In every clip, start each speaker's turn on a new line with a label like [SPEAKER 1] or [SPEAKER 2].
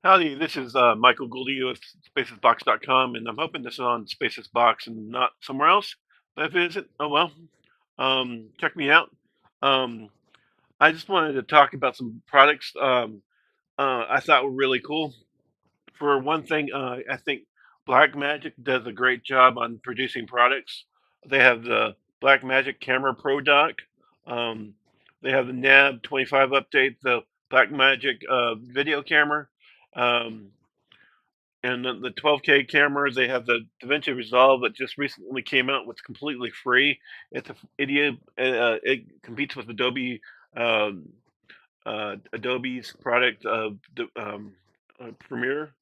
[SPEAKER 1] Howdy, this is Michael Goldie with spacesbox.com, and I'm hoping this is on Spacesbox and not somewhere else. But if it isn't, oh well. Check me out. Um, I just wanted to talk about some products I thought were really cool. For one thing, I think BlackMagic does a great job on producing products. They have the BlackMagic Camera Pro Dock. Um, they have the NAB 25 update, the BlackMagic video camera. Um, and the 12K camera, they have the DaVinci Resolve that just recently came out, which is completely free. It's a idiot. It competes with um, Adobe's product of Premiere.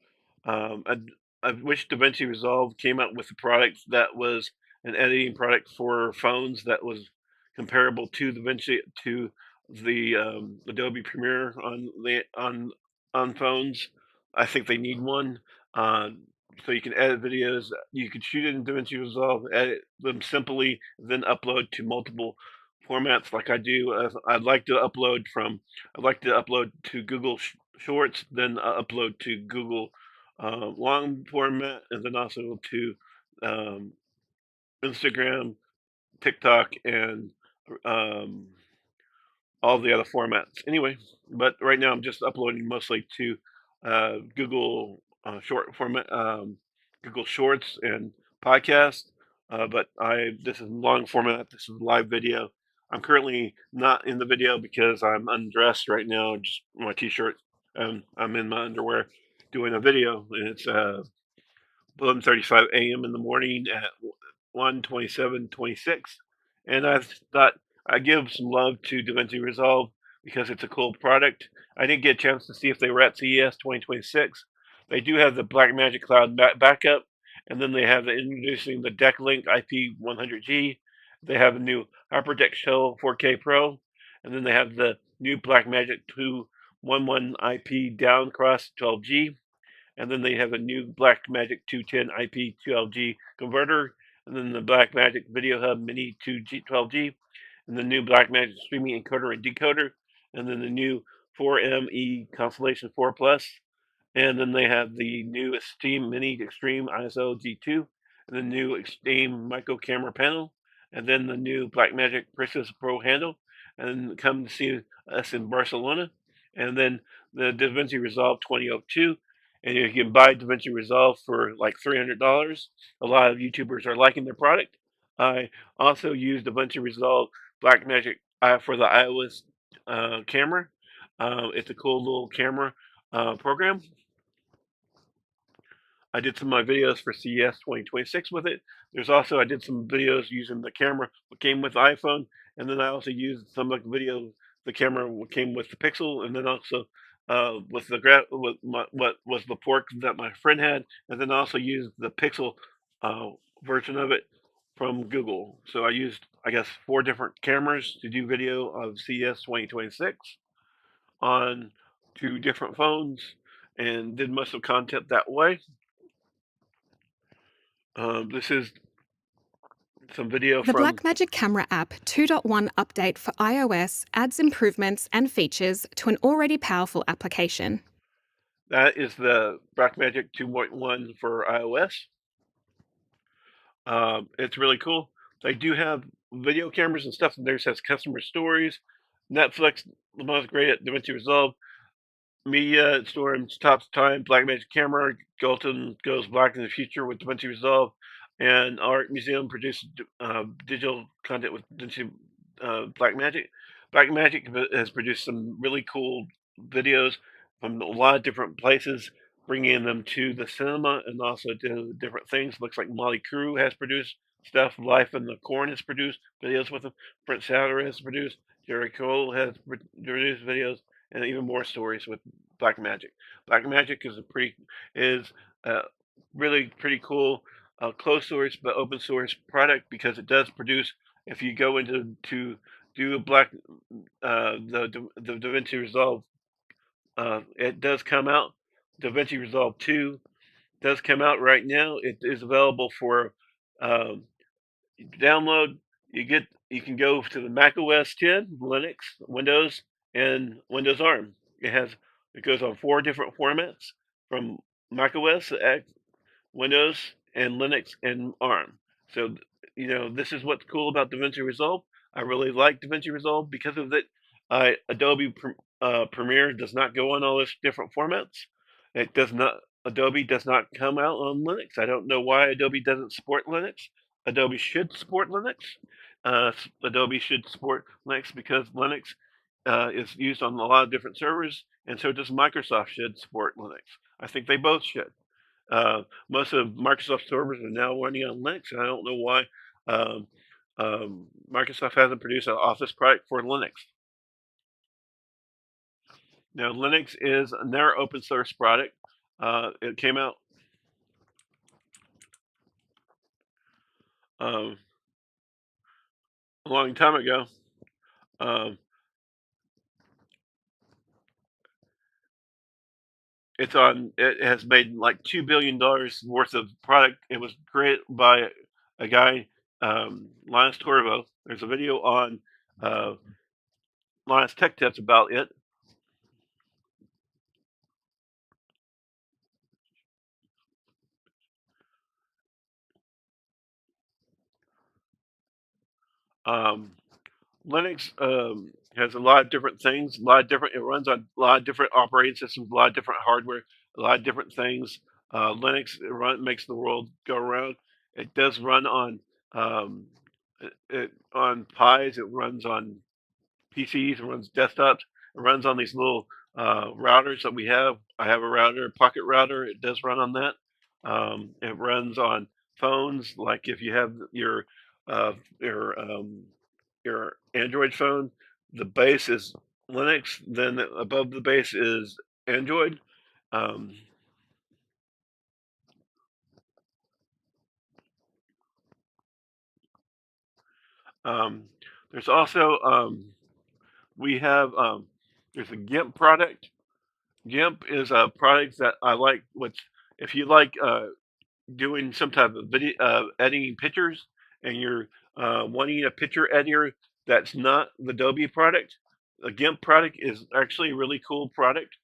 [SPEAKER 1] I wish DaVinci Resolve came out with a product that was an editing product for phones that was comparable to DaVinci to the Adobe Premiere on phones. I think they need one. Uh, so you can edit videos. You can shoot it in DaVinci Resolve, edit them simply, then upload to multiple formats like I do. I'd like to upload to Google Shorts, then upload to Google long format, and then also to um, Instagram, TikTok, and um, all the other formats. Anyway, but right now I'm just uploading mostly to Google short format, Google Shorts and podcast. But I this is long format. This is live video. I'm currently not in the video because I'm undressed right now, just my t-shirt, and I'm in my underwear doing a video, and it's 11:35 a.m. in the morning at 1:27:26, and I thought I'd give some love to DaVinci Resolve because it's a cool product. I didn't get a chance to see if they were at CES 2026. They do have the Blackmagic Cloud backup, and then they have introducing the DeckLink IP100G. They have a new HyperDeck Shell 4K Pro, and then they have the new Blackmagic 211 IP Downcross 12G, and then they have a new Blackmagic 210 IP 2LG converter, and then the Blackmagic Video Hub Mini 2G 12G, and the new Blackmagic Streaming Encoder and Decoder, and then the new 4ME Constellation 4 Plus, and then they have the new Esteem Mini Extreme ISO G2, and the new Extreme Micro Camera Panel, and then the new Blackmagic Princess Pro handle, and come to see us in Barcelona, and then the DaVinci Resolve 2002. And you can buy DaVinci Resolve for like $300. A lot of YouTubers are liking their product. I also use DaVinci Resolve Blackmagic for the iOS camera. It's a cool little camera program. I did some of my videos for CES 2026 with it. I did some videos using the camera that came with the iPhone, and then I also used some of the videos the camera came with the Pixel, and then also with what was the port that my friend had, and then also used the Pixel uh, version of it from Google. So I used, I guess, 4 different cameras to do video of CES 2026 on 2 different phones, and did most of the content that way. This is some video
[SPEAKER 2] The
[SPEAKER 1] from
[SPEAKER 2] Blackmagic Camera app 2.1 update for iOS adds improvements and features to an already powerful application.
[SPEAKER 1] that is the Blackmagic 2.1 for iOS. It's really cool. They do have video cameras and stuff, and theirs has customer stories. Netflix, the most great at DaVinci Resolve. Media Storm's Top Time, Blackmagic Camera, Galton Goes Black in the Future with DaVinci Resolve, and Art Museum produces digital content with DaVinci Blackmagic. Blackmagic has produced some really cool videos from a lot of different places, bringing them to the cinema and also to different things. Looks like Molly Crew has produced stuff. Life in the Corn has produced videos with them. Brent Souter has produced. Jerry Cole has produced videos, and even more stories with Blackmagic. Blackmagic is a really pretty cool closed source but open source product because it does produce. If you go into to do a the DaVinci Resolve, it does come out. DaVinci Resolve 2 does come out right now. It is available for um, download. You can go to the Mac OS 10, Linux, Windows, and Windows ARM. It goes on 4 different formats. from macOS, Windows, and Linux and ARM. So, this is what's cool about DaVinci Resolve. I really like DaVinci Resolve because of that. Adobe Premiere does not go on all these different formats. It does not. Adobe does not come out on Linux. I don't know why Adobe doesn't support Linux. Adobe should support Linux. Adobe should support Linux because Linux is used on a lot of different servers, and so does Microsoft should support Linux. I think they both should. Most of Microsoft servers are now running on Linux, and I don't know why um, Microsoft hasn't produced an Office product for Linux. Now, Linux is their open source product. It came out um, a long time ago. Um, It has made like $2 billion worth of product. It was created by a guy, Linus Torvo. There's a video on uh, Linus Tech Tips about it. Um, Linux has a lot of different things, a lot of different. It runs on a lot of different operating systems, a lot of different hardware, a lot of different things. Linux makes the world go around. It does run on um, on Pis. It runs on PCs. It runs desktops. It runs on these little routers that we have. I have a router, a pocket router. It does run on that. It runs on phones. Like if you have uh, your your Android phone, the base is Linux, then above the base is Android. Um, um, there's also we have there's a Gimp product. Gimp is a product that I like. Which if you like doing some type of video editing pictures, and you're wanting a picture editor that's not the Adobe product, the Gimp product is actually a really cool product.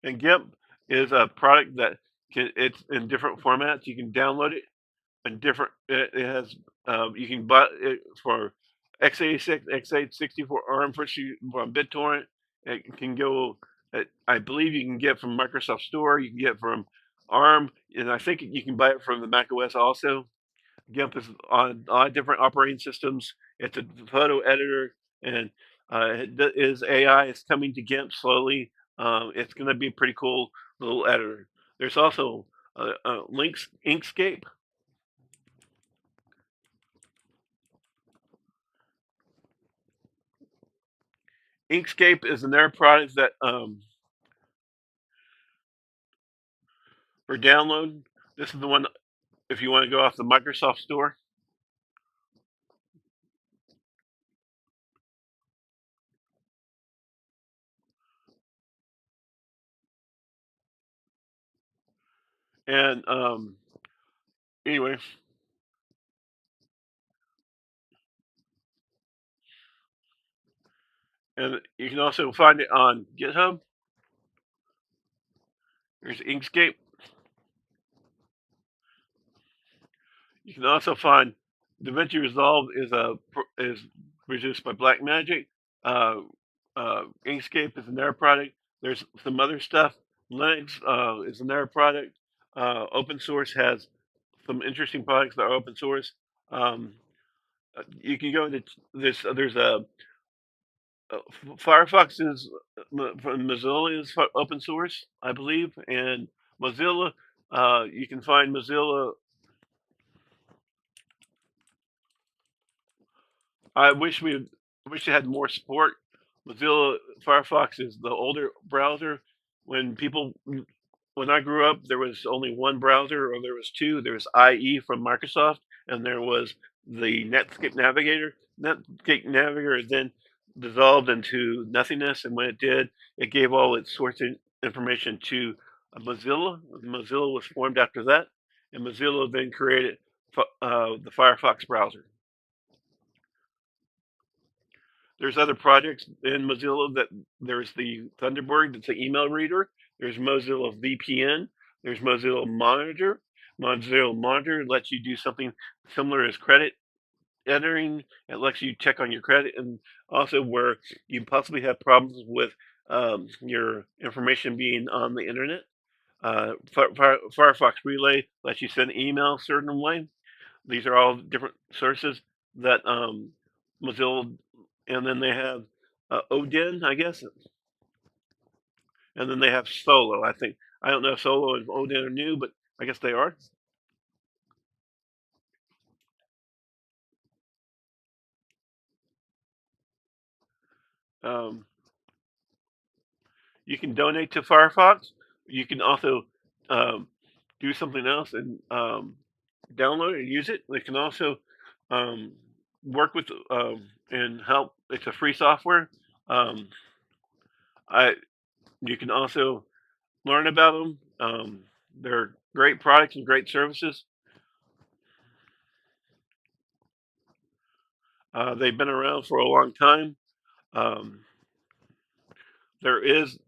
[SPEAKER 1] And GIMP is a product that it's in different formats. You can download it in different. It has you can buy it for x86, x864 ARM from BitTorrent. It can go. I believe you can get from Microsoft Store. You can get from ARM, and I think you can buy it from the Mac OS also. GIMP is on a lot of different operating systems. It's a photo editor, and it is AI is coming to GIMP slowly. It's going to be a pretty cool little editor. There's also Links Inkscape. Inkscape is another product that for download. This is the one if you want to go off the Microsoft Store. And anyway, and you can also find it on GitHub. There's Inkscape. You can also find DaVinci Resolve is produced by BlackMagic. Inkscape is another product. There's some other stuff. Linux is another product. Open source has some interesting products that are open source. Um, you can go into this. There's Firefox is from Mozilla is open source, I believe, and Mozilla. You can find Mozilla. I wish it had more support. Mozilla Firefox is the older browser. When people when I grew up, there was only one browser, or there was two. There was IE from Microsoft, and there was the Netscape Navigator. Netscape Navigator then dissolved into nothingness, and when it did, it gave all its source information to Mozilla. Mozilla was formed after that, and Mozilla then created the Firefox browser. There's other projects in Mozilla that there's the Thunderbird, that's the email reader. There's Mozilla VPN. There's Mozilla Monitor. Mozilla Monitor lets you do something similar as credit entering. It lets you check on your credit, and also where you possibly have problems with your information being on the internet. Firefox Relay lets you send email a certain way. These are all different sources that Mozilla, and then they have Odin, I guess, and then they have Solo. I think I don't know if Solo and Odin are new, but I guess they are. Um, you can donate to Firefox. You can also um, do something else and download it and use it. They can also um, work with and help. It's a free software. Um, I You can also learn about them. They're great products and great services. They've been around for a long time. Um, there is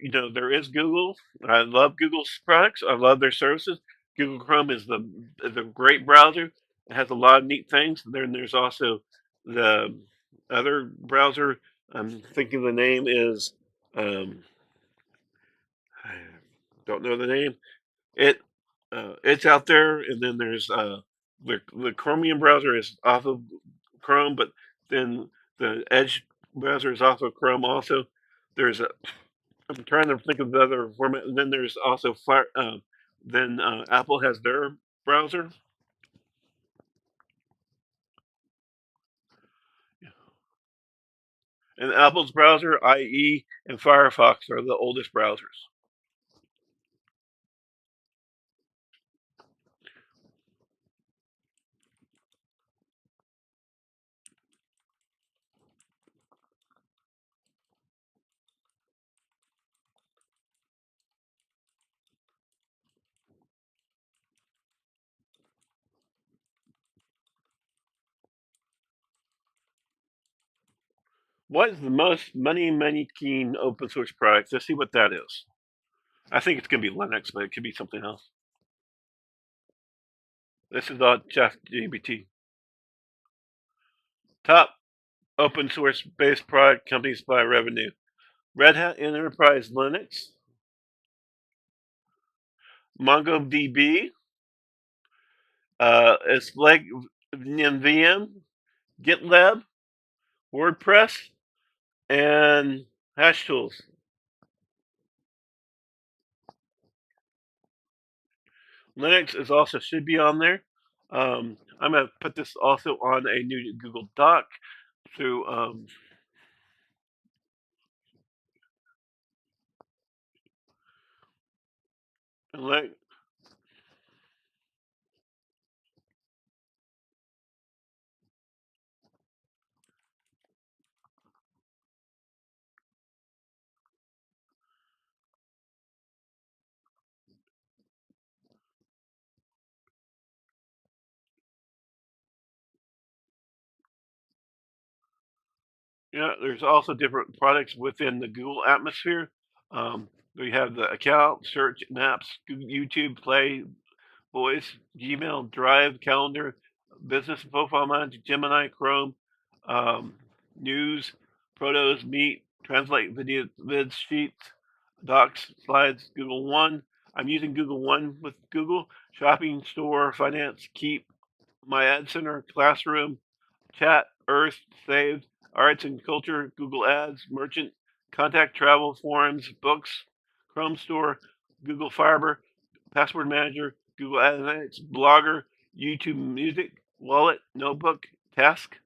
[SPEAKER 1] Google. I love Google's products. I love their services. Google Chrome is a great browser. It has a lot of neat things. Then there's also the other browser. I'm thinking the name is um, I don't know the name. It it's out there, and then there's the Chromium browser is off of Chrome, but then the Edge browser is off of Chrome also. There's a I'm trying to think of the other format. And then there's also Fire. Then Apple has their browser, and Apple's browser, IE, and Firefox are the oldest browsers. What is the most money making open source product? Let's see what that is. I think it's going to be Linux, but it could be something else. This is on ChatGPT. Top open source based product companies by revenue. Red Hat Enterprise Linux, MongoDB, it's like VM, GitLab, WordPress, and Hash Tools. Linux is also should be on there. I'm gonna put this also on a new Google Doc through like yeah. There's also different products within the Google atmosphere. Um, we have the account, search, maps, YouTube, Play, Voice, Gmail, Drive, Calendar, Business Profile Manager, Gemini, Chrome, um, News, Protos, Meet, Translate Video, Vids, Sheets, Docs, Slides, Google One. I'm using Google One with Google Shopping, Store, Finance, Keep, My Ad Center, Classroom, Chat, Earth, Saved, Arts and Culture, Google Ads, Merchant, Contact Travel, Forums, Books, Chrome Store, Google Fiber, Password Manager, Google Analytics, Blogger, YouTube Music, Wallet, Notebook, Task,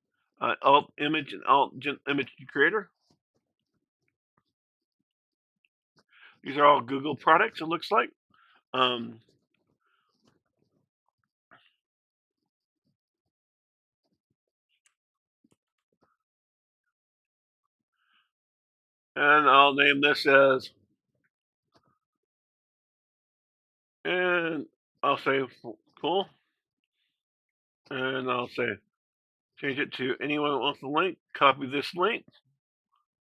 [SPEAKER 1] Alt Image, and Alt Image Creator. These are all Google products, it looks like. Um, and I'll name this as, and I'll say cool, and I'll say change it to anyone who wants the link, copy this link,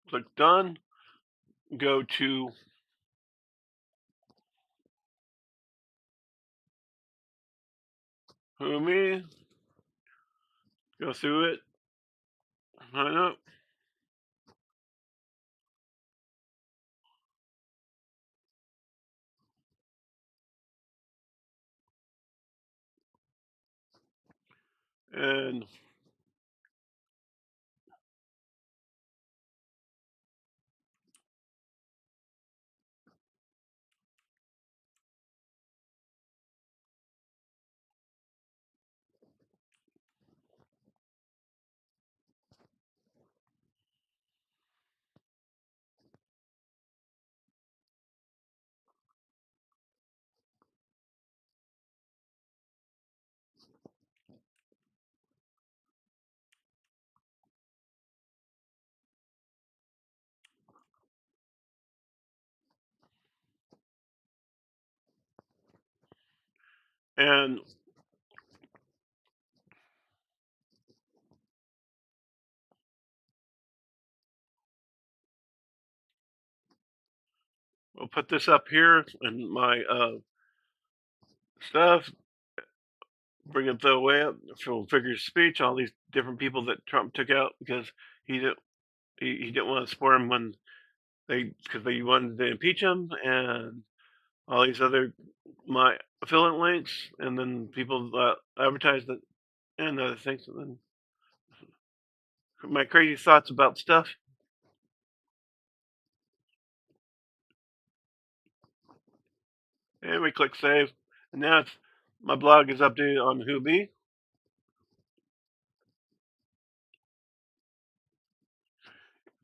[SPEAKER 1] click done, go to Who Me, go through it, sign up, and and we'll put this up here in my stuff, bring it the way up from figures of speech, all these different people that Trump took out because he didn't he didn't want to support him when they wanted to impeach him, and all these other my affiliate links, and then people advertised it and other things, and then my crazy thoughts about stuff. And we click save, and now it's my blog is updated on Hoobie.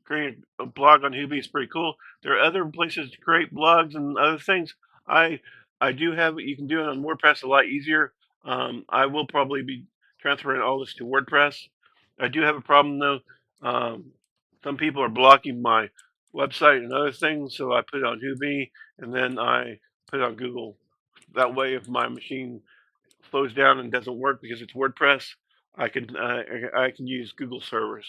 [SPEAKER 1] Creating a blog on Hoobie is pretty cool. There are other places to create blogs and other things. I I do have you can do it on WordPress a lot easier. I will probably be transferring all this to WordPress. I do have a problem though. Um, some people are blocking my website and other things, so I put it on Hoobie and then I put it on Google. That way, if my machine slows down and doesn't work because it's WordPress, I can use Google servers.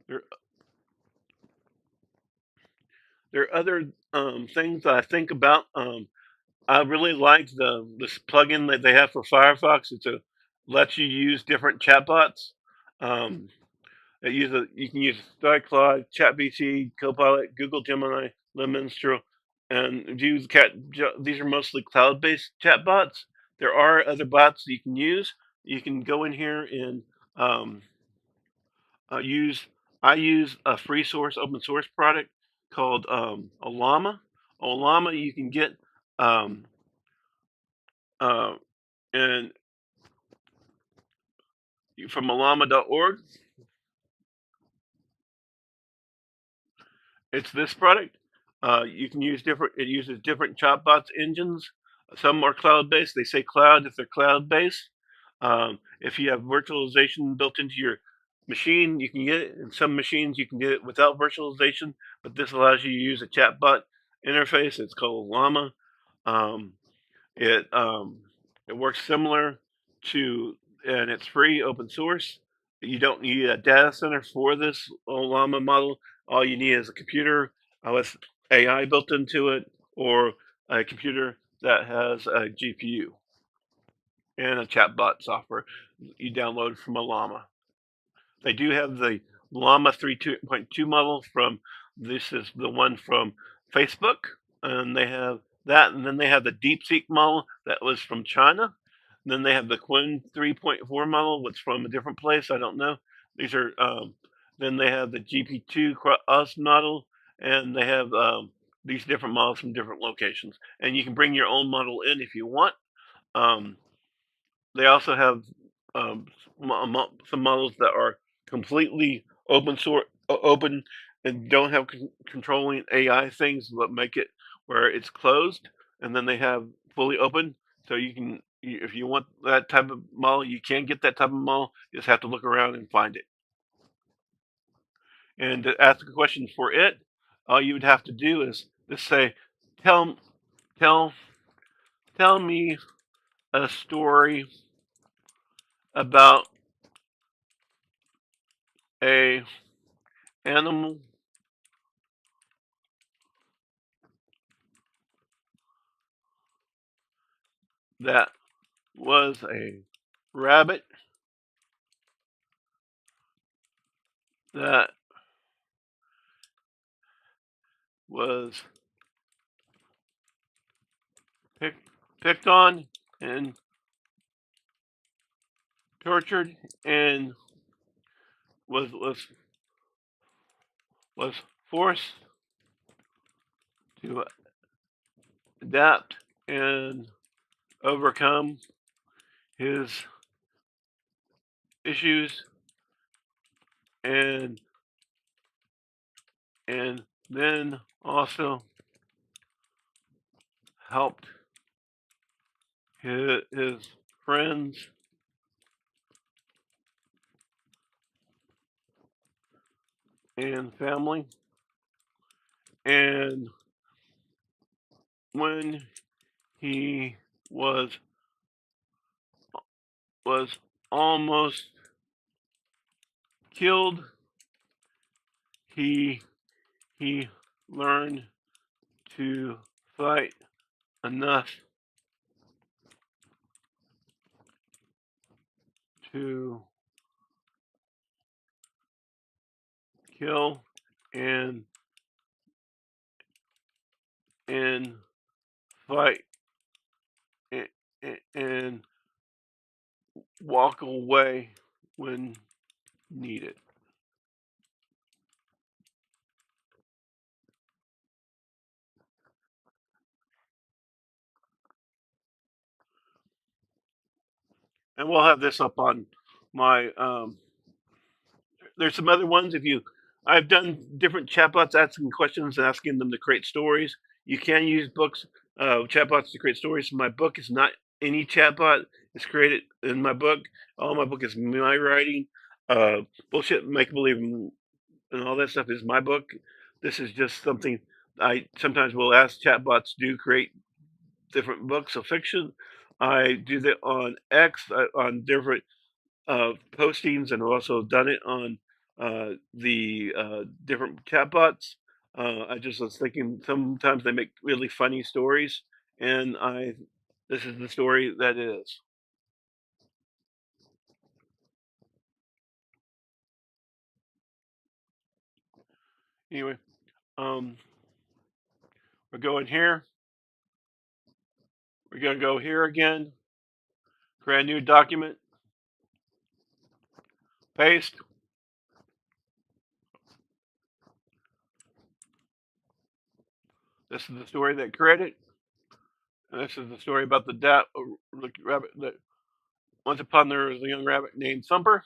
[SPEAKER 1] There there are other things that I think about. I really like this plugin that they have for Firefox. It's a lets you use different chatbots. Um, you can use Claude, ChatBT, Copilot, Google Gemini, Lemonstro, and use cat. These are mostly cloud-based chatbots. There are other bots that you can use. You can go in here and um, use. I use a free source, open source product called Olama. Olama, you can get um, uh, and from Olama.org. It's this product. You can use different. It uses different chatbots engines. Some are cloud based. They say cloud if they're cloud based. If you have virtualization built into your machine, you can get it. In some machines, you can get it without virtualization. But this allows you to use a chatbot interface. It's called Llama. Um, it um, it works similar to, and it's free, open source. You don't need a data center for this Llama model. All you need is a computer with AI built into it, or a computer that has a GPU and a chatbot software you download from a Llama. They do have the Llama 3.2 model from, this is the one from Facebook, and they have that, and then they have the DeepSeek model that was from China. And then they have the Quinn 3.4 model, which from a different place, I don't know. These are, then they have the GP2 Cross model, and they have these different models from different locations. And you can bring your own model in if you want. Um, they also have some models that are completely open source, open, and don't have controlling AI things that make it where it's closed. And then they have fully open, so you can If you want that type of model, you can get that type of model. You just have to look around and find it. And to ask a question for it, all you would have to do is just say, "Tell, tell, tell me a story about a animal that was a rabbit that was picked on and tortured and was forced to adapt and overcome his issues and and then also helped his friends and family. And when he was was almost killed, he he learned to fight enough to kill and and fight and, and walk away when needed. And we'll have this up on my there's some other ones. If you, I've done different chatbots asking questions and asking them to create stories. You can use books, chatbots to create stories. My book is not any chatbot. It's created in my book. All my book is my writing. Uh, Bullshit, make believe, and all that stuff is my book. This is just something I sometimes will ask chatbots to create different books of fiction. I do that on X, on different postings, and I've also done it on the different chatbots. I just was thinking sometimes they make really funny stories, and I this is the story that is. Anyway, um, we're going here. We're gonna go here again. Create a new document. Paste. This is the story that created. And this is the story about the rabbit that once upon there was a young rabbit named Thumper.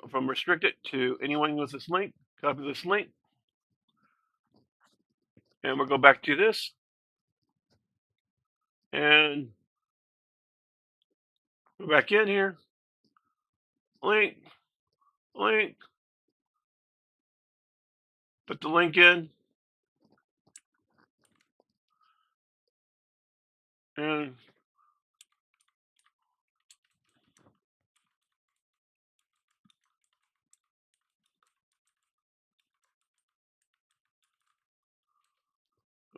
[SPEAKER 1] From restricted to anyone with this link, copy this link, and we'll go back to this and go back in here, link, link, put the link in, and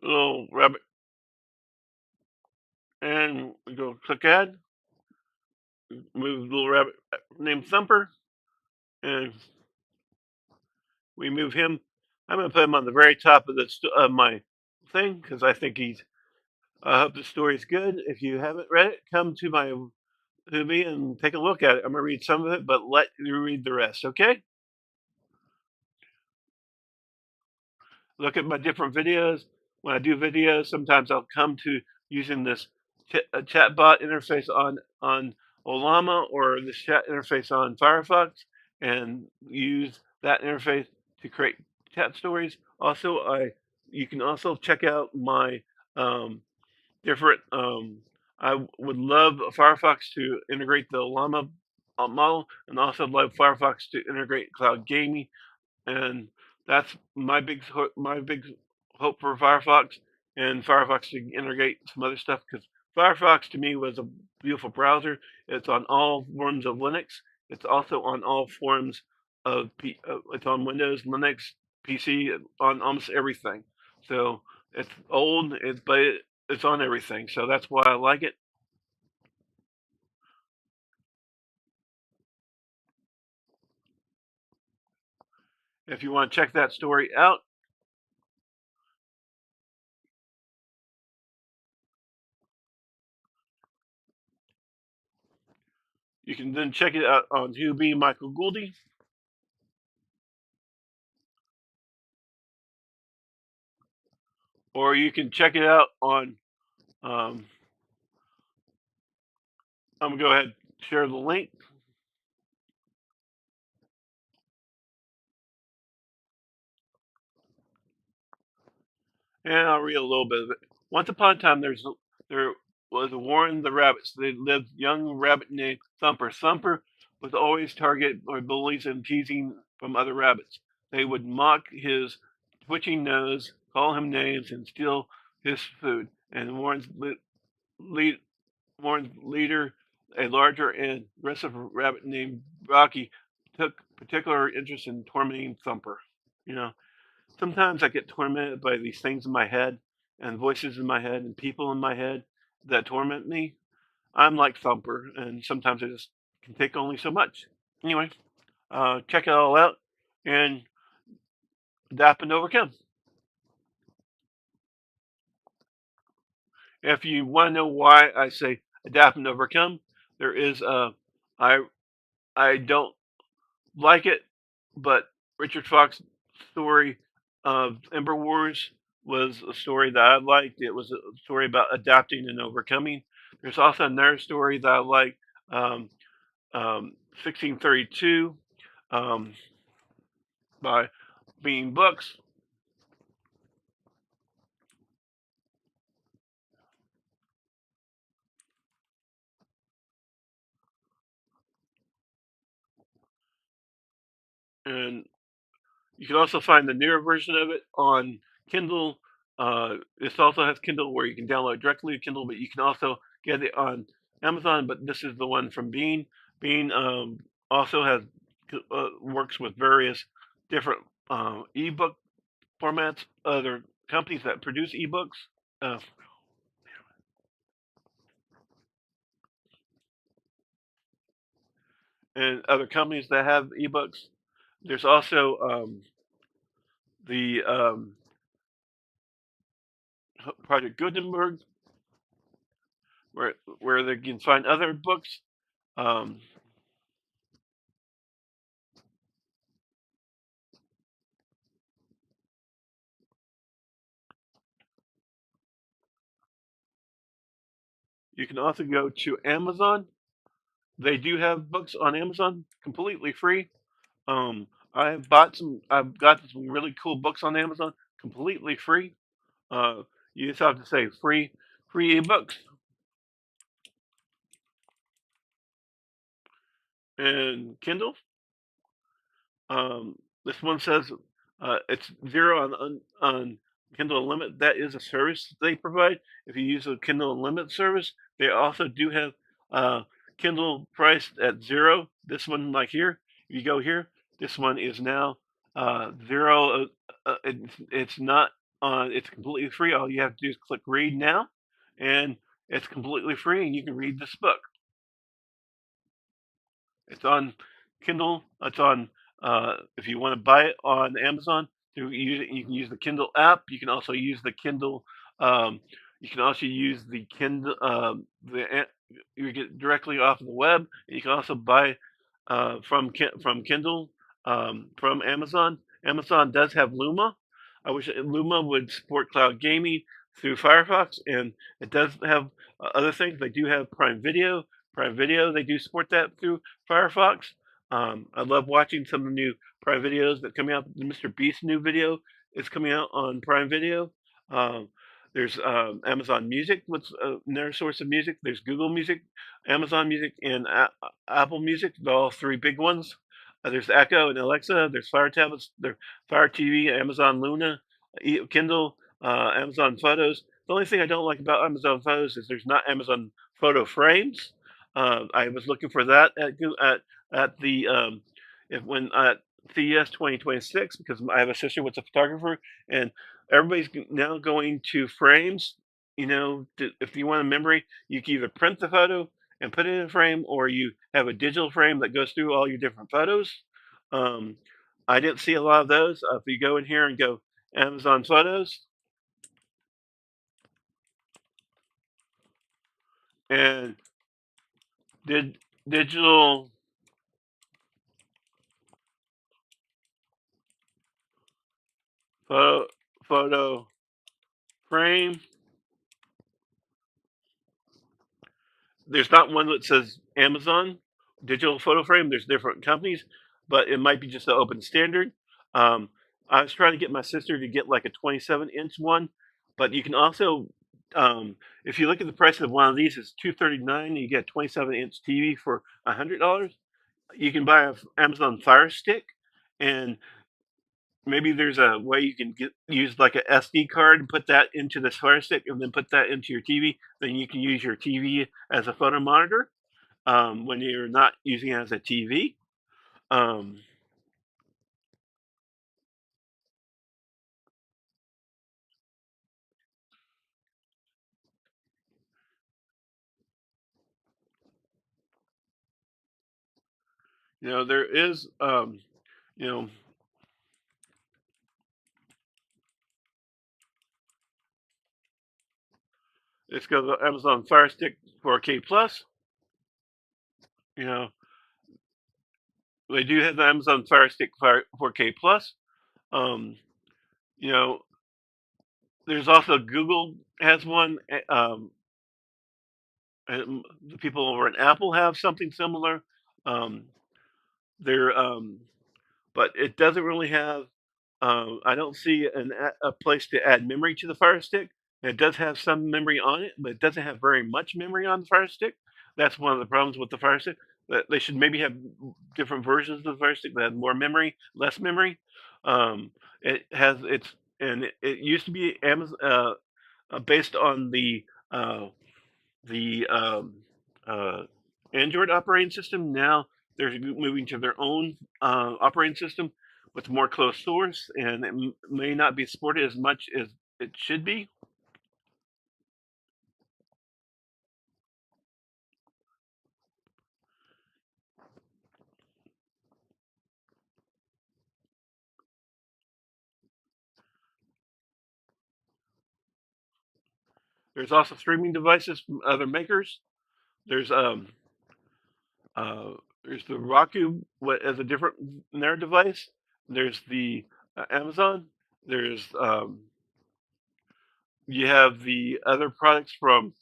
[SPEAKER 1] little rabbit, and we go click add, move the little rabbit named Thumper, and we move him. I'm going to put him on the very top of my thing because I think he's. I hope the story's good. If you haven't read it, come to me and take a look at it. I'm going to read some of it, but let you read the rest, okay? Look at my different videos. When I do videos, sometimes I'll come to using this chatbot interface on Olama or this chat interface on Firefox, and use that interface to create chat stories. Also, I you can also check out my um, different. I would love Firefox to integrate the Llama model, and also love Firefox to integrate cloud gaming, and that's my big hope for Firefox, and Firefox to integrate some other stuff, because Firefox to me was a beautiful browser. It's on all forms of Linux. It's also on all forms of it's on Windows, Linux, PC, on almost everything. So it's old, it's on everything. So that's why I like it. If you want to check that story out, you can then check it out on Hubie Michael Gouldy, or you can check it out on. Um, I'm gonna go ahead and share the link, and I'll read a little bit of it. Once upon a time, there was a Warren the rabbits. They lived young rabbit named Thumper. Thumper was always targeted by bullies and teasing from other rabbits. They would mock his twitching nose, call him names, and steal his food. And lead, Warren's leader, a larger and aggressive rabbit named Rocky, took particular interest in tormenting Thumper. You know, sometimes I get tormented by these things in my head and voices in my head and people in my head that torment me. I'm like Thumper, and sometimes I just can take only so much. Anyway, check it all out and adapt and overcome. If you want to know why I say adapt and overcome, there is I I don't like it, but Richard Fox's story of Ember Wars was a story that I liked. It was a story about adapting and overcoming. There's also another story that I like, um, 1632, um, by Being Books, and you can also find the newer version of it on Kindle. This also has Kindle where you can download directly to Kindle, but you can also get it on Amazon. But this is the one from Bean. Bean also has works with various different ebook formats. Other companies that produce ebooks, uh, and other companies that have ebooks. There's also the Project Gutenberg, where they can find other books. Um, you can also go to Amazon. They do have books on Amazon completely free. I've got some really cool books on Amazon completely free. Uh, you just have to say free ebooks, and Kindle. This one says it's zero on Kindle Unlimited. That is a service they provide. If you use the Kindle Unlimited service, they also do have uh, Kindle priced at zero. This one, like here, if you go here, this one is now zero. It's not on. It's completely free. All you have to do is click read now, and it's completely free, and you can read this book. It's on Kindle. It's on if you want to buy it on Amazon. You can use the Kindle app. You can also use the Kindle. Um, you can also use the Kindle. You get directly off of the web. And you can also buy from Kindle from Amazon. Amazon does have Luma. I wish Luma would support cloud gaming through Firefox, and it does have other things. They do have Prime Video. Prime Video, they do support that through Firefox. I love watching some of the new Prime videos that come out. The Mr. Beast new video is coming out on Prime Video. Um, There's Amazon Music, what's another source of music. There's Google Music, Amazon Music, and Apple Music. They're all three big ones. There's Echo and Alexa. There's Fire tablets. There's Fire TV, Amazon Luna, Kindle, Amazon Photos. The only thing I don't like about Amazon Photos is there's not Amazon photo frames. I was looking for that at the if when at CES 2026 because I have a sister who's a photographer, and everybody's now going to frames. If you want a memory, you can either print the photo and put it in a frame, or you have a digital frame that goes through all your different photos. Um, I didn't see a lot of those. If you go in here and go Amazon Photos and did digital photo, photo frame, there's not one that says Amazon digital photo frame. There's different companies, but it might be just an open standard. Um, I was trying to get my sister to get like a 27-inch one, but you can also, if you look at the price of one of these, it's $239. You get a 27-inch TV for $100. You can buy a Amazon Fire Stick, and maybe there's a way you can use like a SD card and put that into this Fire Stick, and then put that into your TV. Then you can use your TV as a photo monitor when you're not using it as a TV. Um, there is, you know, let's go to Amazon Fire Stick 4K Plus. You know, they do have the Amazon Fire Stick 4K Plus. Um, you know, there's also Google has one. The people over at Apple have something similar. Um, they're but it doesn't really have. I don't see a place to add memory to the Fire Stick. It does have some memory on it, but it doesn't have very much memory on the Fire Stick. That's one of the problems with the Fire Stick. That they should maybe have different versions of the Fire Stick that have more memory, less memory. It has its and it used to be Amazon based on the uh, Android operating system. Now they're moving to their own operating system with more closed source, and it may not be supported as much as it should be. There's also streaming devices from other makers. There's um there's the Roku as a different their device. There's the Amazon. There's you have the other products from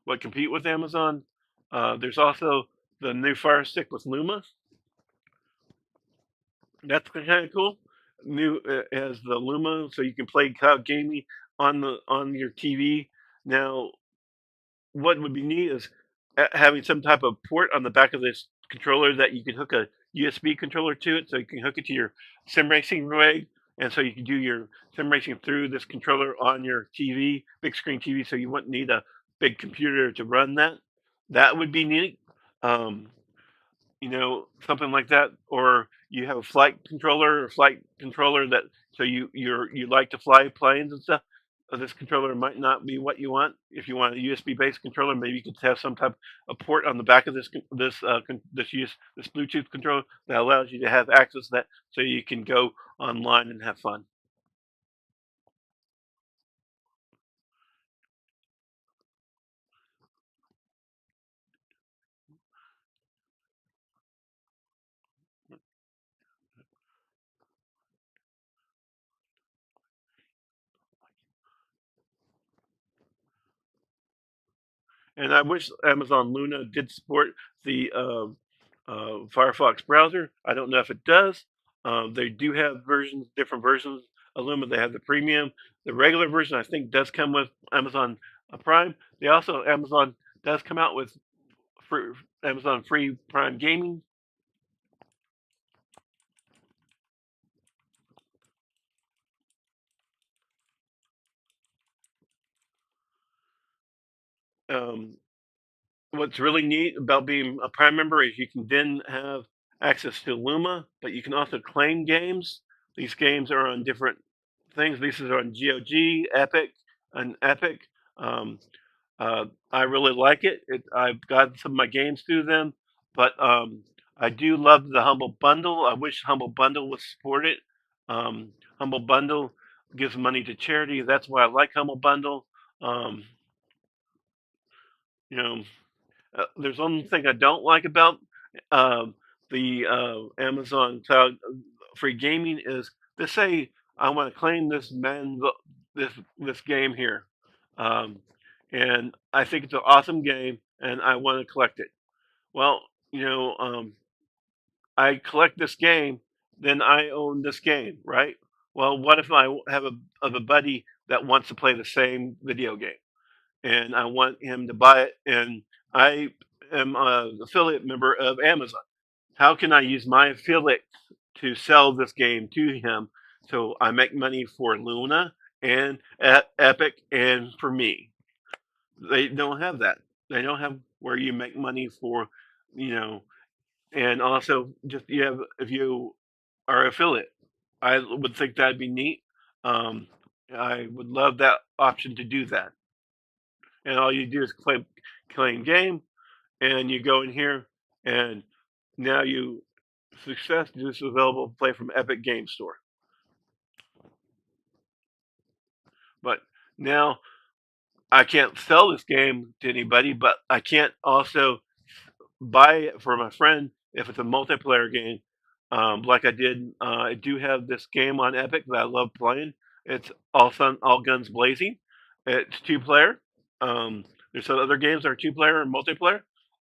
[SPEAKER 1] what compete with Amazon. There's also the new Fire Stick with Luma. That's kind of cool. New as the Luma, so you can play cloud gaming on your TV. Now, what would be neat is having some type of port on the back of this controller that you can hook a USB controller to it, so you can hook it to your sim racing rig, and so you can do your sim racing through this controller on your TV, big screen TV. So you wouldn't need a big computer to run that. That would be neat. Um, something like that, or you have a flight controller that so you like to fly planes and stuff. This controller might not be what you want. If you want a USB based controller, maybe you could have some type of port on the back of this Bluetooth controller that allows you to have access to that, so you can go online and have fun. And I wish Amazon Luna did support the Firefox browser. I don't know if it does. They do have different versions Illuma. They have the premium. The regular version, I think, does come with Amazon Prime. They also Amazon does come out with free, Amazon free Prime gaming. Um, what's really neat about being a Prime member is you can then have access to Luma, but you can also claim games. These games are on different things. These are on GOG, Epic, and Epic. Um, I really like it. I've gotten some of my games through them, but I do love the Humble Bundle. I wish Humble Bundle was supported. Um, Humble Bundle gives money to charity. That's why I like Humble Bundle. Um, you know, there's one thing I don't like about um, the Amazon Cloud free gaming is they say I want to claim this this game here, um, and I think it's an awesome game, and I want to collect it. Well, you know, I collect this game, then I own this game, right? Well, what if I have a buddy that wants to play the same video game? And I want him to buy it. And I am an affiliate member of Amazon. How can I use my affiliate to sell this game to him so I make money for Luna and Epic and for me? They don't have that. They don't have where you make money for, you know, and also just you have if you are affiliate. I would think that'd be neat. Um, I would love that option to do that. And all you do is claim game, and you go in here, and now you success. This is available to play from Epic Game Store. But now I can't sell this game to anybody, but I can't also buy it for my friend if it's a multiplayer game. Like I did, I do have this game on Epic that I love playing. It's All Guns Blazing. It's two player. There's some other games that are two player and multiplayer.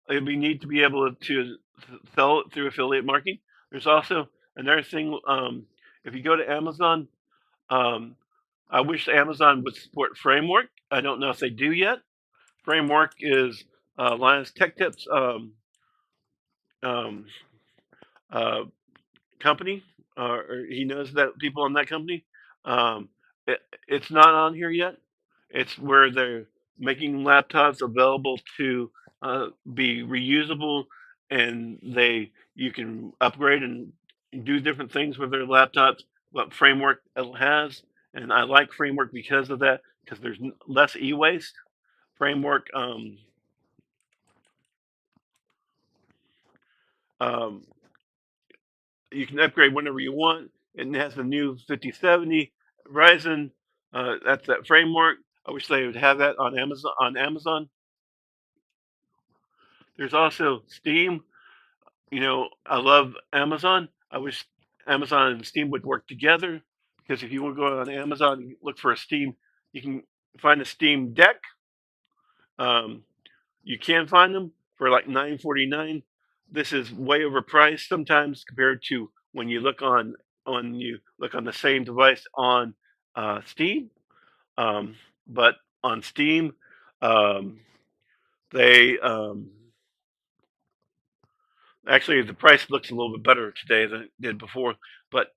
[SPEAKER 1] It'd be neat to be able to sell it through affiliate marketing. There's also another thing. If you go to Amazon, um, I wish Amazon would support Framework. I don't know if they do yet. Framework is Linus Tech Tips um, uh, company, or he knows that people in that company. Um, it's not on here yet. It's where they're making laptops available to be reusable, and they you can upgrade and do different things with their laptops. What framework it has, and I like framework because of that, because there's less e-waste. Framework um, you can upgrade whenever you want. And it has the new 5070 Ryzen. That's that framework. I wish they would have that on Amazon. There's also Steam. You know, I love Amazon. I wish Amazon and Steam would work together because if you want to go on Amazon and look for a Steam, you can find a Steam Deck. Um, you can find them for like $9.49. This is way overpriced sometimes compared to when you look on the same device on Steam. Um, but on Steam, um, they actually the price looks a little bit better today than it did before. But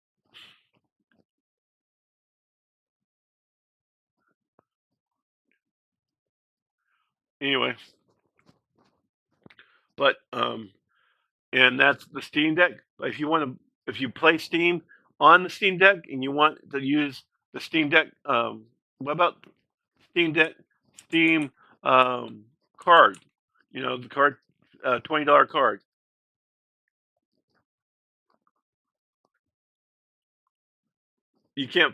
[SPEAKER 1] anyway, but and that's the Steam Deck. But if you play Steam on the Steam Deck and you want to use the Steam Deck, what about Steam Deck, Steam um, card? You know the card, $20 card. You can't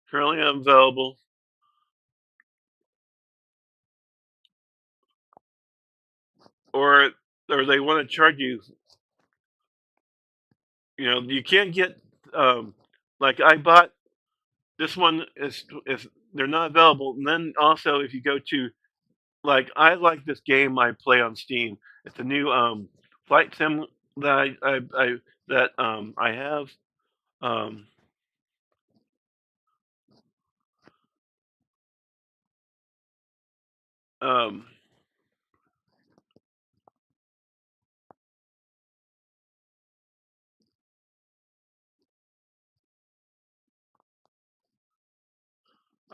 [SPEAKER 1] currently available, or they want to charge you. You know you can't get like I bought this one is they're not available. And then also if you go to like I like this game I play on Steam. It's a new flight sim that I have. Um, um,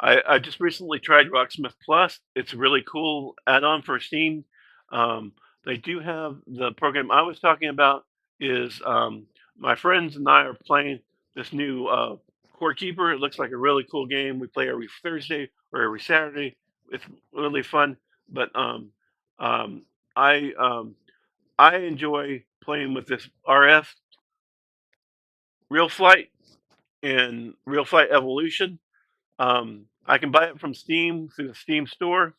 [SPEAKER 1] I just recently tried Rocksmith Plus. It's a really cool add-on for Steam. Um, they do have the program I was talking about is my friends and I are playing this new Core Keeper. It looks like a really cool game. We play every Thursday or every Saturday. It's really fun. But um, I um, I enjoy playing with this RF Real Flight and Real Flight Evolution. I can buy it from Steam through the Steam store.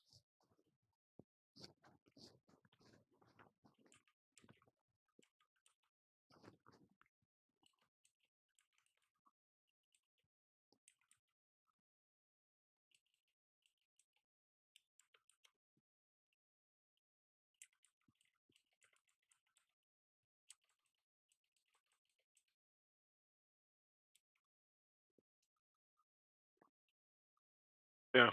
[SPEAKER 1] Yeah,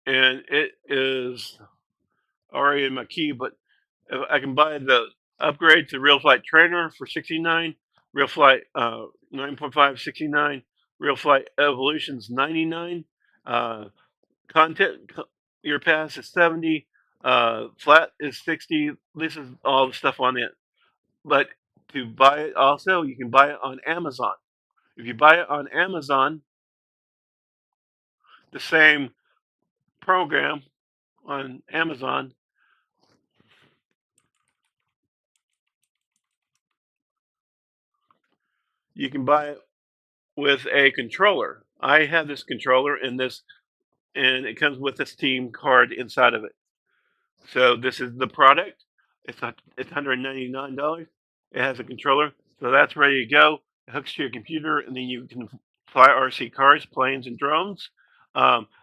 [SPEAKER 1] and it is already in my key, but if I can buy the upgrade to Real Flight Trainer for 69, Real Flight 9.5 69, Real Flight Evolutions 99, uh, content Your Pass is 70, flat is 60. This is all the stuff on it. But to buy it also, you can buy it on Amazon. If you buy it on Amazon, the same program on Amazon, you can buy it with a controller. I have this controller and it comes with a Steam card inside of it. So this is the product. It's $199. It has a controller, so that's ready to go. It hooks to your computer, and then you can fly RC cars, planes, and drones.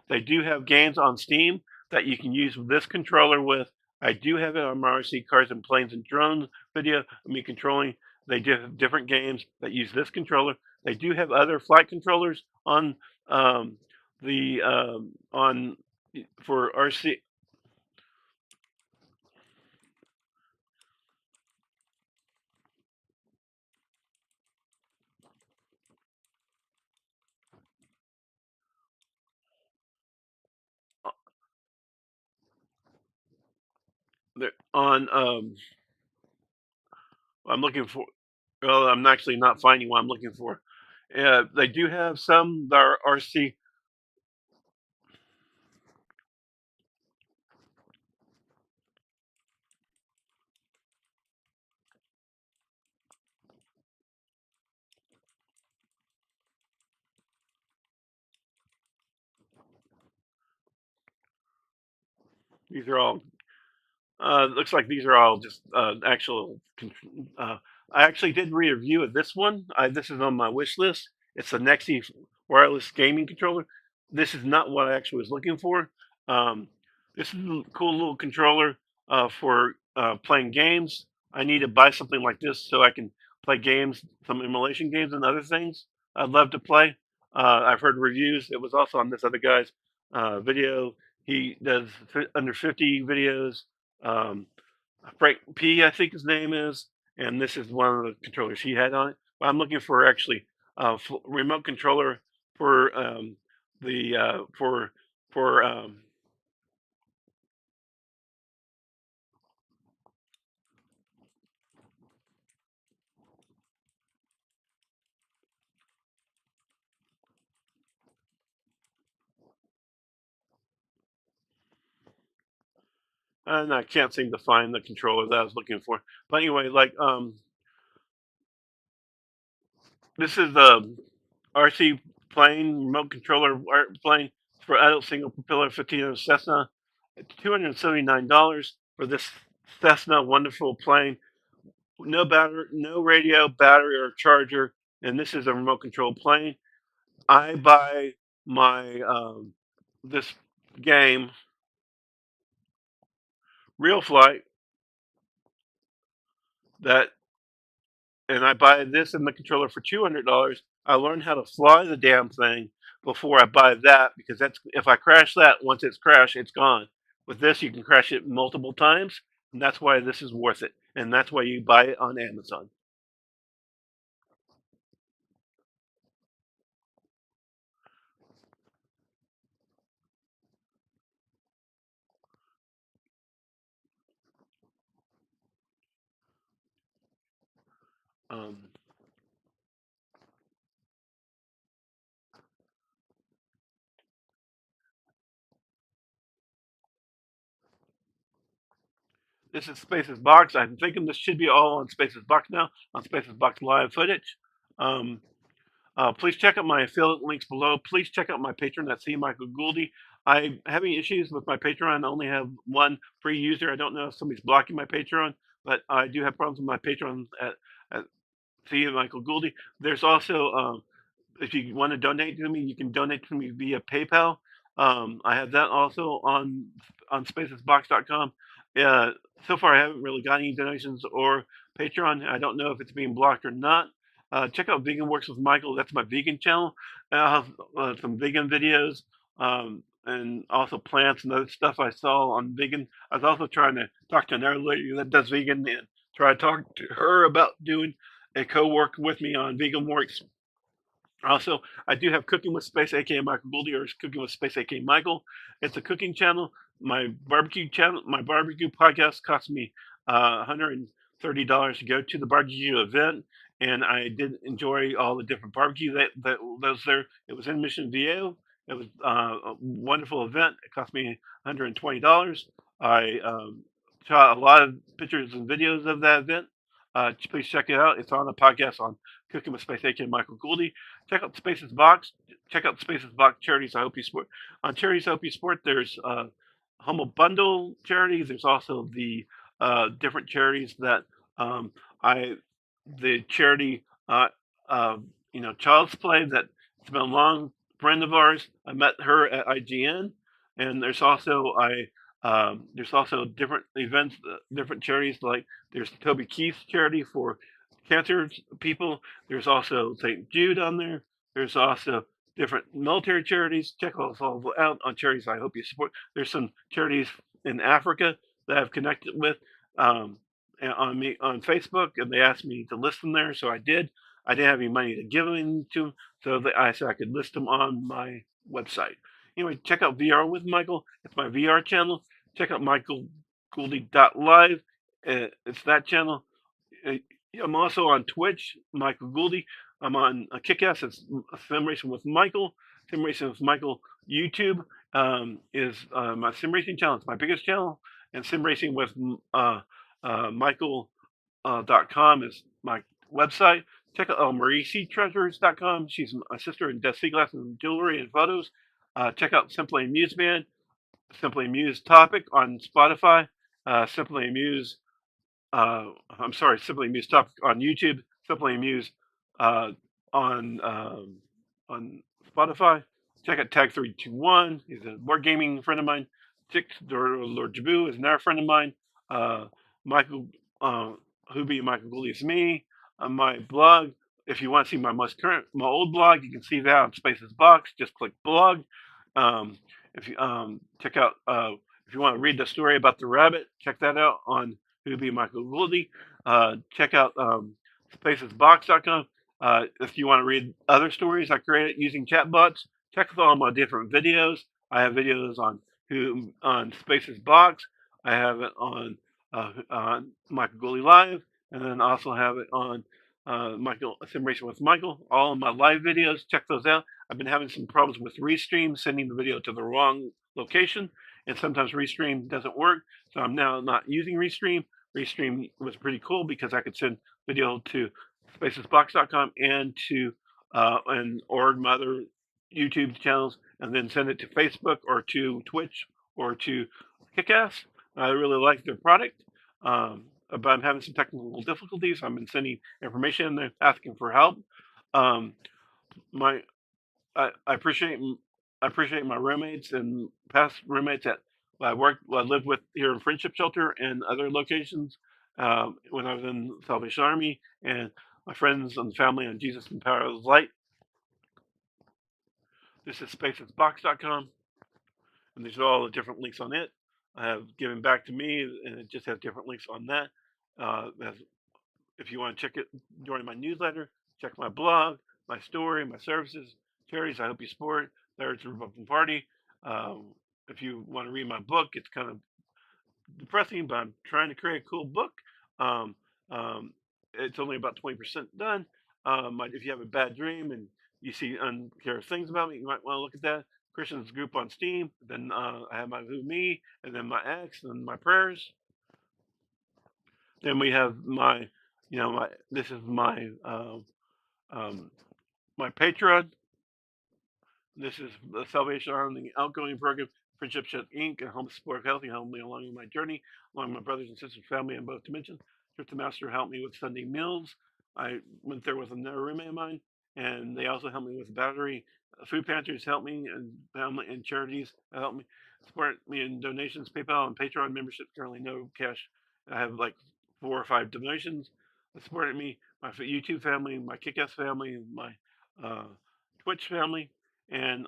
[SPEAKER 1] They do have games on Steam that you can use this controller with. I do have it on my RC cars and planes and drones video of me controlling. They do have different games that use this controller. They do have other flight controllers um, on for RC. On I'm looking for. Well, I'm actually not finding what I'm looking for. They do have some that are RC. These are all. Looks like these are all just actual. Uh, I actually did read a review of this one. This is on my wish list. It's the Nexi wireless gaming controller. This is not what I actually was looking for. Um, this is a cool little controller for playing games. I need to buy something like this so I can play games, some emulation games and other things I'd love to play. I've heard reviews. It was also on this other guy's video. He does under 50 videos. Um, Frank P, I think his name is, and this is one of the controllers he had on it. But I'm looking for actually a remote controller for the for and I can't seem to find the controller that I was looking for. But anyway, this is the RC plane remote controller plane for adult single propeller 1500 Cessna. It's $279 for this Cessna wonderful plane. No battery, no radio, battery, or charger, and this is a remote control plane. I buy my this game Real Flight that, and I buy this and the controller for $200, I learn how to fly the damn thing before I buy that, because that's, if I crash that, once it's crashed, it's gone. With this, you can crash it multiple times, and that's why this is worth it, and that's why you buy it on Amazon. Um, this is Spaces Box. I'm thinking this should be all on Spaces Box now, on Spaces Box live footage. Um, please check out my affiliate links below. Please check out my Patreon at C. Michael Gouldy. I'm having issues with my Patreon. I only have one free user. I don't know if somebody's blocking my Patreon, but I do have problems with my Patreon at C. Michael Gouldy. There's also if you want to donate to me, you can donate to me via PayPal. I have that also on spacesbox.com. Uh, so far, I haven't really got any donations or Patreon. I don't know if it's being blocked or not. Check out Vegan Works with Michael. That's my vegan channel. I have some vegan videos and also plants and other stuff I saw on vegan. I was also trying to talk to another lady that does vegan and try to talk to her about doing a co-work with me on Vegan Works. Also, I do have Cooking with Space, aka Michael Gouldy, or Cooking with Space, aka Michael. It's a cooking channel. My barbecue podcast cost me $130 to go to the barbecue event, and I did enjoy all the different barbecue that was there. It was in Mission Viejo. It was a wonderful event. It cost me $120. I shot a lot of pictures and videos of that event. Please check it out. It's on the podcast on Cooking with Space, aka Michael Gouldy. Check out Spaces Box. Check out Spaces Box charities. I hope you support. On charities, I hope you support. There's Humble Bundle charities. There's also the different charities that um, I, the charity, uh, Child's Play. That's been a long friend of ours. I met her at IGN, and there's also different events, different charities, like there's Toby Keith's charity for cancer people. There's also St. Jude on there. There's also different military charities. Check those all out on charities I hope you support. There's some charities in Africa that I've connected with um, on Facebook, and they asked me to list them there, so I did. I didn't have any money to give them to them, so I said I could list them on my website. Anyway, check out VR with Michael. It's my VR channel. Check out michaelgouldy.live. It's that channel. Uh, I'm also on Twitch, Michael Gouldy. I'm on Kickass. It's Sim Racing with Michael. Sim Racing with Michael YouTube is my sim racing channel. It's my biggest channel. And Sim Racing with Michael .com is my website. Check out mariectreasures.com. She's my sister in Death Sea Glass and jewelry and photos. Check out Simply Amused Band, Simply Amused Topic on Spotify, Simply Amused I'm sorry, Simply Amused Topic on YouTube, Simply Amused uh, on on Spotify. Check out Tag321. He's a board gaming friend of mine. Six Lord Jabu is another friend of mine. Uh, Michael Hubi Michael Gouldy is me. On my blog, if you want to see my old blog, you can see that on Spaces Box. Just click blog. Um, if you check out if you want to read the story about the rabbit, check that out on who'd be Michael Gouldy. Check out spacesbox.com. If you want to read other stories I created using chatbots, check out all my different videos. I have videos on Spaces Box. I have it on Michael Gouldy Live, and then also have it on Michael Sim Racing with Michael. All of my live videos, check those out. I've been having some problems with Restream, sending the video to the wrong location, and sometimes Restream doesn't work. So I'm now not using Restream. Restream was pretty cool because I could send video to spacesbox.com and to or my other YouTube channels, and then send it to Facebook or to Twitch or to Kickass. I really like their product, but I'm having some technical difficulties. I've been sending information and they're asking for help. Um, my I appreciate my roommates and past roommates that I lived with here in Friendship Shelter and other locations. when I was in the Salvation Army, and my friends and family on Jesus and Power of Light. This is spacesbox.com, and these are all the different links on it. I have given back to me, and it just has different links on that. If you want to check it, join my newsletter, check my blog, my story, my services, charities I hope you support, There's the Republican Party. Um, if you want to read my book, it's kind of depressing, but I'm trying to create a cool book. Um, um, it's only about 20% done. If you have a bad dream and you see unclear things about me, you might want to look at that. Christians group on Steam. Then I have my Who Me, and then my Acts, and my prayers. Then we have my, my this is um, my Patreon. This is the Salvation Army outgoing program, Friendship Ship Inc., and Home Support Healthy helped me along with my journey, along with my brothers and sisters, family in both dimensions. Trip to Master helped me with Sunday meals. I went there with another roommate of mine, and they also helped me with battery. Food pantries helped me, and family and charities helped me, support me in donations. PayPal and Patreon membership currently no cash. I have like 4 or 5 donations that supported me. My YouTube family, my Kick-Ass family, my uh, Twitch family, and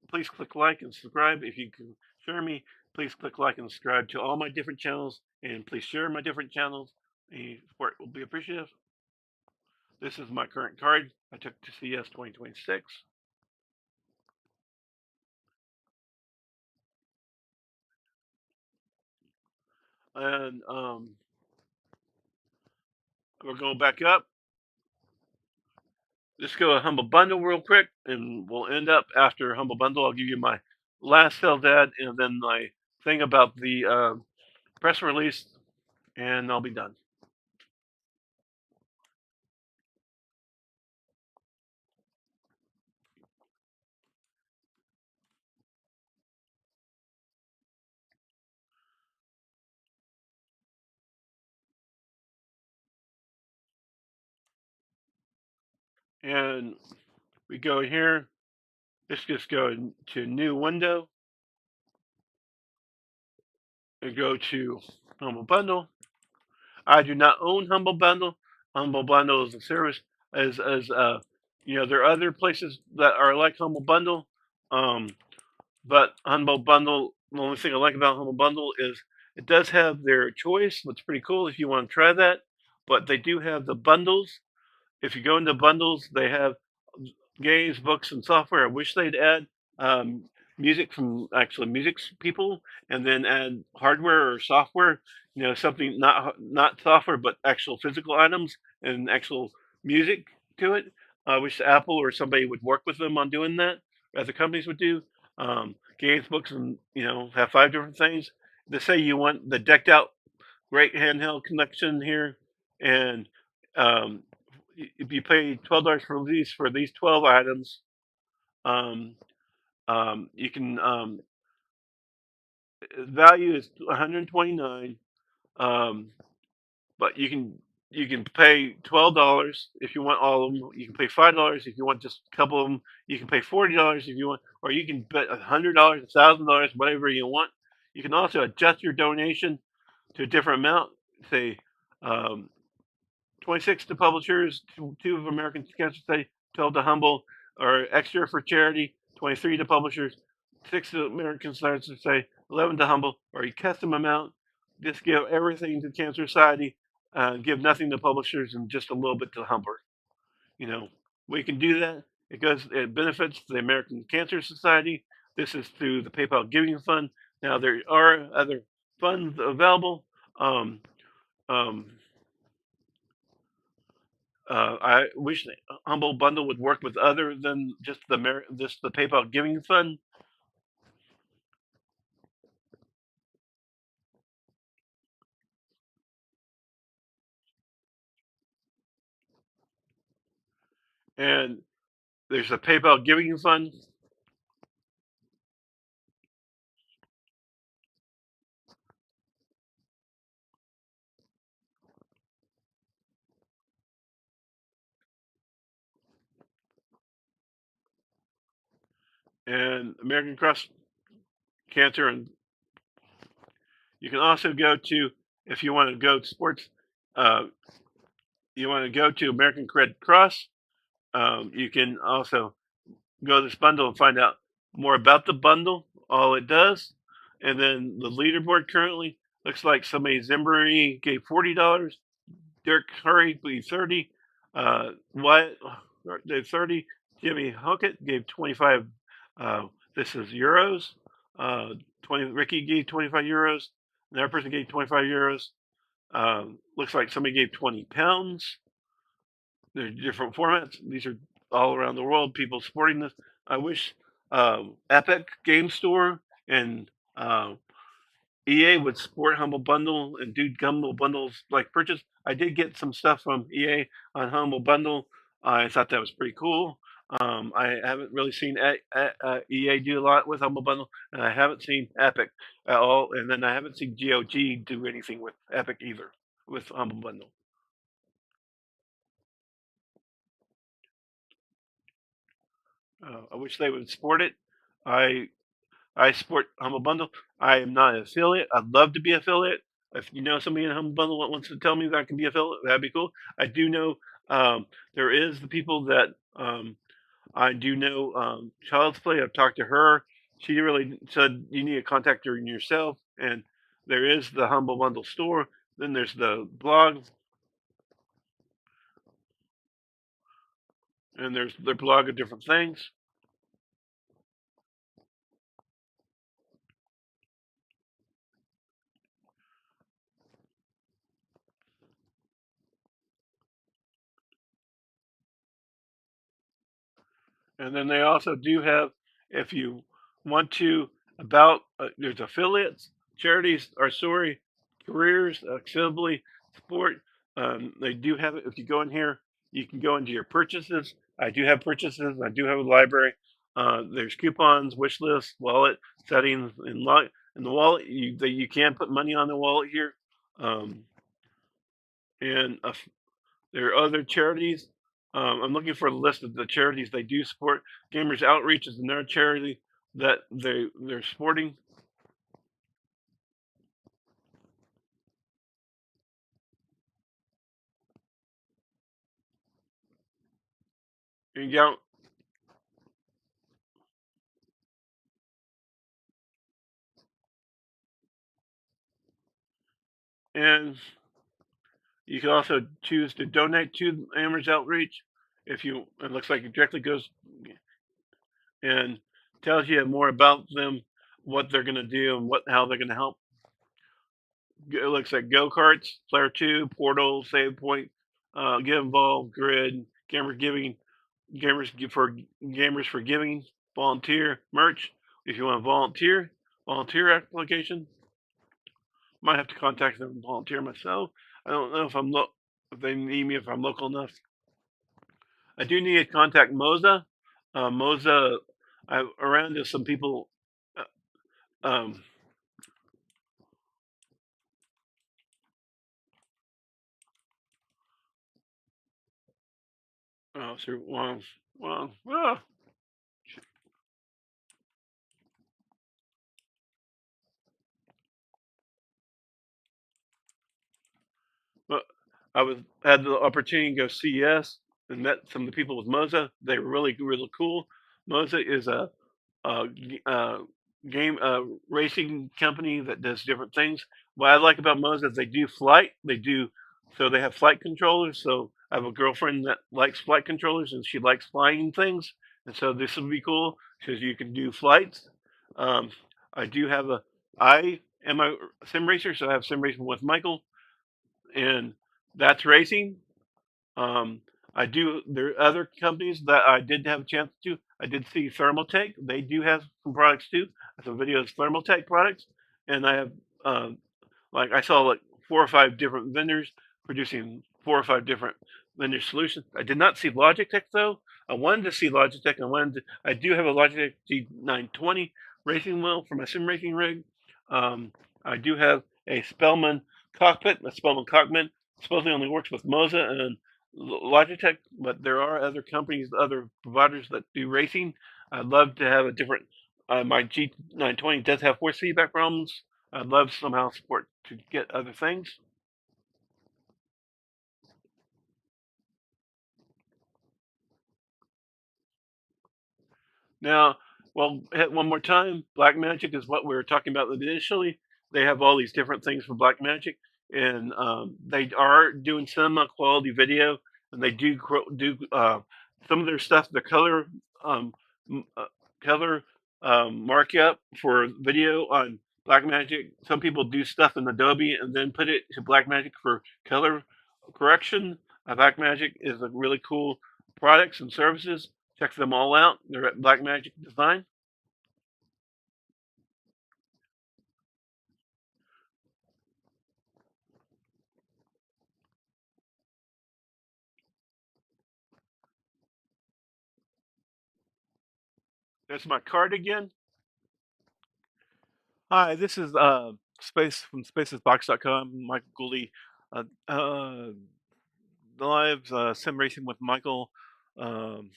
[SPEAKER 1] please click like and subscribe. If you can share me, please click like and subscribe to all my different channels, and please share my different channels. Any support will be appreciative. This is my current card I took to CES 2026, and we're going back up. Let's go to Humble Bundle real quick, and we'll end up after Humble Bundle. I'll give you my last sales ad, and then my thing about the press release, and I'll be done. And we go here. Let's just go to new window and go to Humble Bundle. I do not own Humble Bundle. Humble Bundle is a service as there are other places that are like Humble Bundle. Um, but Humble Bundle, the only thing I like about Humble Bundle is it does have their choice, which is pretty cool if you want to try that. But they do have the bundles. If you go into bundles, they have games, books, and software. I wish they'd add um, music from actually music people, and then add hardware or software. Something not software, but actual physical items and actual music to it. I wish Apple or somebody would work with them on doing that, as the companies would do. Games, books, and have 5 different things. They say you want the decked out great handheld connection here, and um, if you pay $12 for these 12 items, um, you can value is 129, um, but you can pay $12 if you want all of them. You can pay $5 if you want just a couple of them. You can pay $40 if you want, or you can bet $100, $1,000, whatever you want. You can also adjust your donation to a different amount. Say um, 26 to publishers, two of American Cancer Society, 12 to Humble, or extra for charity, 23 to publishers, 6 to American Cancer Society, 11 to Humble, or a custom amount. Just give everything to Cancer Society, give nothing to publishers, and just a little bit to Humble. We can do that. It benefits the American Cancer Society. This is through the PayPal Giving Fund. Now, there are other funds available. Um, um, I wish the Humble Bundle would work with other than just the PayPal Giving Fund. And there's a PayPal Giving Fund, and American Cross Cancer, and you can also go to if you want to go to sports, uh, you want to go to American Red Cross. You can also go to this bundle and find out more about the bundle, all it does, and then the leaderboard currently looks like somebody Zimmery gave $40, Dirk Curry gave 30, Wyatt gave 30, Jimmy Hockett gave 25. Uh, this is euros. 20. Ricky gave 25 euros. Another person gave 25 euros. Looks like somebody gave 20 pounds. There's different formats. These are all around the world. People supporting this. I wish Epic Game Store and EA would support Humble Bundle and do Humble Bundles like purchase. I did get some stuff from EA on Humble Bundle. I thought that was pretty cool. I haven't really seen EA do a lot with Humble Bundle, and I haven't seen Epic at all. And then I haven't seen GOG do anything with Epic either with Humble Bundle. I wish they would support it. I I support Humble Bundle. I am not an affiliate. I'd love to be affiliate. If you know somebody in Humble Bundle that wants to tell me that I can be affiliate, that'd be cool. I do know there is the people that I do know. Child's Play. I've talked to her. She really said you need to contact her yourself. And there is the Humble Bundle store. Then there's the blog, and there's their blog of different things. And then they also do have, if you want to, about there's affiliates, charities, or sorry, careers, accessibly, sport. They do have it. If you go in here, you can go into your purchases. I do have purchases. I do have a library. There's coupons, wish list, wallet settings, in the wallet. You can put money on the wallet here, um, and there are other charities. I'm looking for a list of the charities they do support. Gamers Outreach is another charity that they're supporting. And yeah, and you can also choose to donate to Gamers Outreach if you. It looks like it directly goes and tells you more about them, what they're going to do, and how they're going to help. It looks like go karts, player two, portal, save point, get involved, grid, gamer giving, gamers for giving, volunteer, merch. If you want to volunteer application. Might have to contact them and volunteer myself. I don't know if they need me if I'm local enough. I do need to contact Moza. Moza, I around to some people. Um, oh, sir, well, but I had the opportunity to go CES and met some of the people with Moza. They were really cool. Moza is a uh, game racing company that does different things. What I like about Moza is they do flight. So they have flight controllers. So I have a girlfriend that likes flight controllers and she likes flying things. And so this would be cool because you can do flights. Um, I do have I am a sim racer, so I have sim racing with Michael, and that's racing. Um, I do. There are other companies that I did have a chance to. I did see Thermaltake. They do have some products too. Some videos of Thermaltake products, and I have like I saw like 4 or 5 different vendors producing 4 or 5 different vendor solutions. I did not see Logitech though. I wanted to see Logitech. I do have a Logitech G920 racing wheel for my sim racing rig. I do have a Spellman cockpit. A Spellman cockpit supposedly only works with Moza and Logitech, but there are other companies, other providers that do racing. I'd love to have a different. My G920 does have force feedback problems. I'd love to somehow support to get other things. Now, well, one more time, BlackMagic is what we were talking about initially. They have all these different things for BlackMagic, and they are doing some quality video, and they do some of their stuff. The um, m- uh, color markup for video on BlackMagic. Some people do stuff in Adobe and then put it to BlackMagic for color correction. BlackMagic is a really cool products and services. Check them all out. They're at BlackMagic Design. There's my card again. Hi, this is Space from spacesbox.com. Michael Gouldy. Live sim racing with Michael. Um,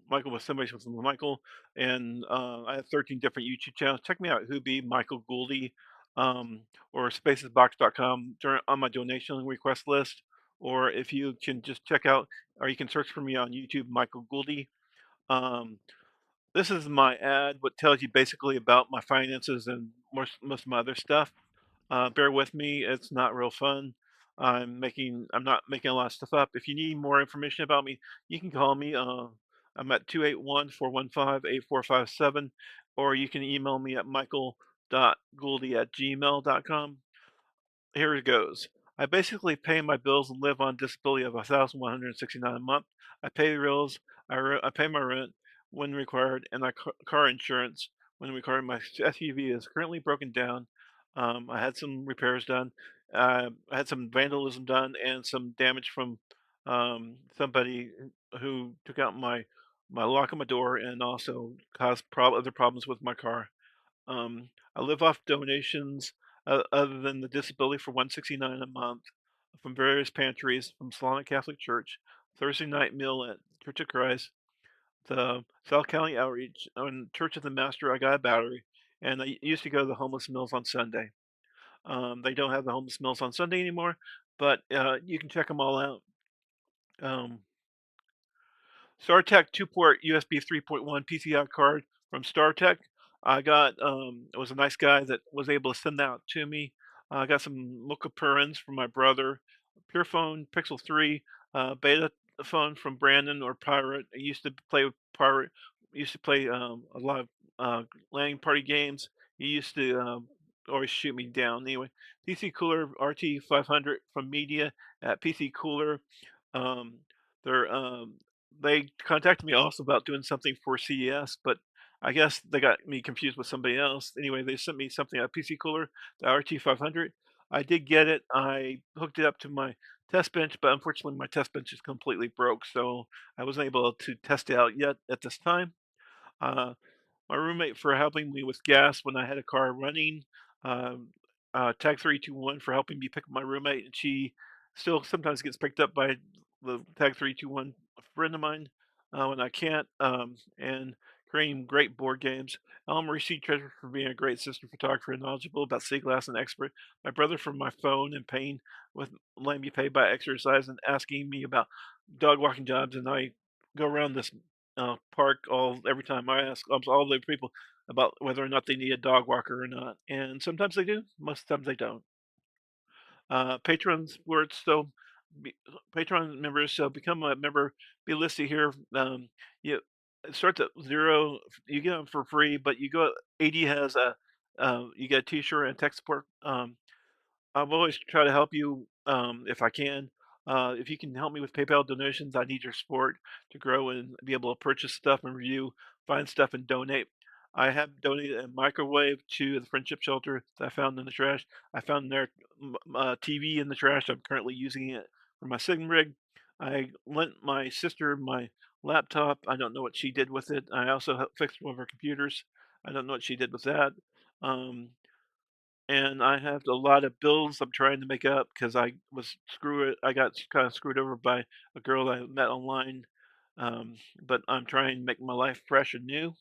[SPEAKER 1] Michael with sim racing with Michael, and I have 13 different YouTube channels. Check me out, Whobe Michael Gouldy, or spacesbox.com on my donation request list. Or if you can just check out, or you can search for me on YouTube, Michael Gouldy. Um, this is my ad, what tells you basically about my finances and most of my other stuff. Bear with me, it's not real fun. I'm not making a lot of stuff up. If you need more information about me, you can call me. I'm at 281-415-8457, or you can email me at michael.gouldy@gmail.com. Here it goes. I basically pay my bills and live on disability of 1,169 a month. I pay the bills, I pay my rent when required, and I car insurance when required. My SUV is currently broken down. I had some repairs done. I had some vandalism done and some damage from somebody who took out my lock on my door and also caused other problems with my car. I live off donations other than the disability for 169 a month from various pantries, from Salina Catholic Church, Thursday night meal at Church of Christ, the South County Outreach, and Church of the Master. I got a battery, and I used to go to the homeless mills on Sunday. They don't have the homeless mills on Sunday anymore, but you can check them all out. Um, StarTech 2-port USB 3.1 PCI card from StarTech. It was a nice guy that was able to send that out to me. I got some Mocha Purins from my brother, Purephone Pixel 3, beta phone from Brandon or Pirate. I used to play with Pirate, used to play a lot of LAN party games. He used to always shoot me down. Anyway, PC Cooler RT500 from Media at PC Cooler. Um, they're they contacted me also about doing something for CES, but I guess they got me confused with somebody else. Anyway, they sent me something at PC Cooler, the RT500. I did get it. I hooked it up to my test bench, but unfortunately my test bench is completely broke, so I wasn't able to test it out yet at this time. Uh, my roommate for helping me with gas when I had a car running. Um, Tag 321 for helping me pick up my roommate, and she still sometimes gets picked up by the Tag 321 friend of mine when I can't. And creating great board games. Maurice Treasure for being a great sister photographer and knowledgeable about sea glass and expert. My brother for my phone and pain with letting me pay by exercise and asking me about dog walking jobs, and I go around this park all every time I ask all the people about whether or not they need a dog walker or not, and sometimes they do, most times they don't. Patrons were so be, Patreon members, so become a member. Be listed here. You it starts at 0. You get them for free, but you go. AD has a you get a T-shirt and tech support. I've always try to help you if I can. If you can help me with PayPal donations, I need your support to grow and be able to purchase stuff and review, find stuff and donate. I have donated a microwave to the Friendship Shelter that I found in the trash. I found their TV in the trash. I'm currently using it for my Sigma rig. I lent my sister my laptop. I don't know what she did with it. I also fixed one of her computers. I don't know what she did with that. Um, and I have a lot of bills I'm trying to make up because I got kind of screwed over by a girl I met online. But I'm trying to make my life fresh and new.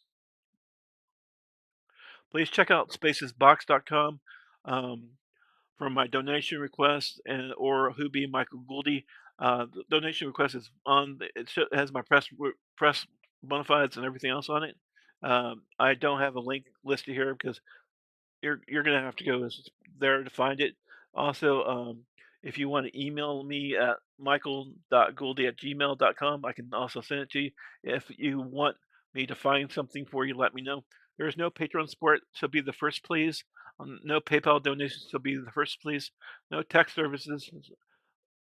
[SPEAKER 1] Please check out spacesbox.com. Um, for my donation request and or who be Michael Gouldy. The donation request is on. It has my press bona fides and everything else on it. I don't have a link listed here because you're gonna have to go there to find it. Also, if you want to email me at michael.gouldy@gmail.com, I can also send it to you. If you want me to find something for you, let me know. There is no Patreon support, so be the first, please. No PayPal donations, so be the first, please. No text services,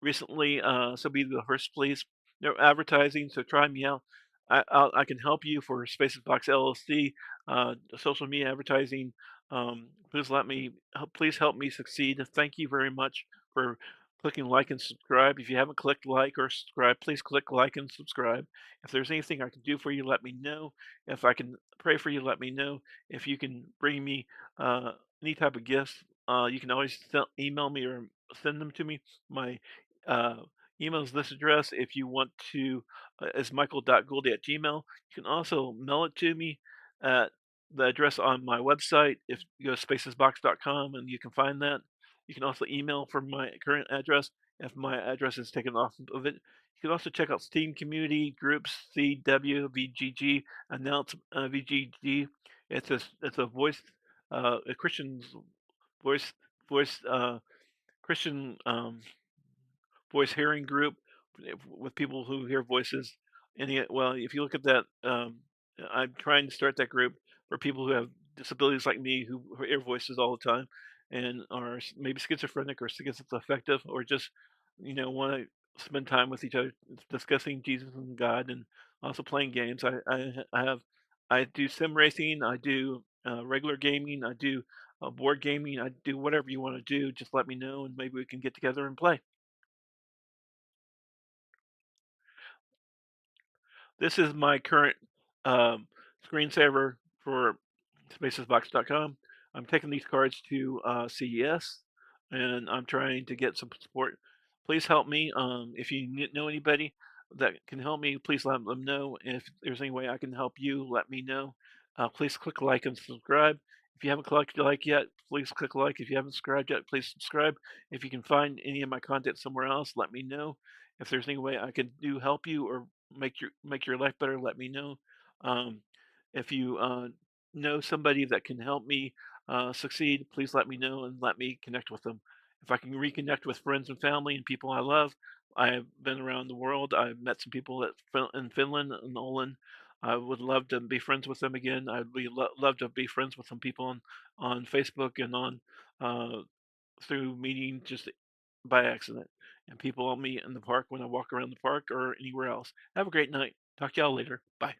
[SPEAKER 1] recently, so be the first, please. No advertising, so try me out. I can help you for Spaces Box LLC, social media advertising. Please let me please help me succeed. Thank you very much for clicking like and subscribe. If you haven't clicked like or subscribe, please click like and subscribe. If there's anything I can do for you, let me know. If I can pray for you, let me know. If you can bring me uh, any type of gifts, you can always email me or send them to me. My uh, email is this address if you want to, is michael.gouldy@gmail. You can also mail it to me at the address on my website. If you go to spacesbox.com and you can find that. You can also email from my current address if my address is taken off of it. You can also check out Steam community groups CWVGG announce VGG. It's a voice a Christian's voice voice Christian voice hearing group with people who hear voices. And yet, well, if you look at that, I'm trying to start that group for people who have disabilities like me who hear voices all the time and are maybe schizophrenic or schizoaffective or just, want to spend time with each other discussing Jesus and God and also playing games. I do sim racing. I do regular gaming. I do board gaming. I do whatever you want to do. Just let me know and maybe we can get together and play. This is my current um, screensaver for spacesbox.com. I'm taking these cards to CES and I'm trying to get some support. Please help me. If you know anybody that can help me, please let them know. If there's any way I can help you, let me know. Please click like and subscribe. If you haven't clicked like yet, please click like. If you haven't subscribed yet, please subscribe. If you can find any of my content somewhere else, let me know. If there's any way I can do help you or make your life better, let me know. Um, if you know somebody that can help me succeed, please let me know and let me connect with them. If I can reconnect with friends and family and people I love, I've been around the world. I've met some people in Finland and Nolan. I would love to be friends with them again. I'd love to be friends with some people on Facebook and on uh, through meeting just by accident. And people will meet in the park when I walk around the park or anywhere else. Have a great night. Talk to y'all later. Bye.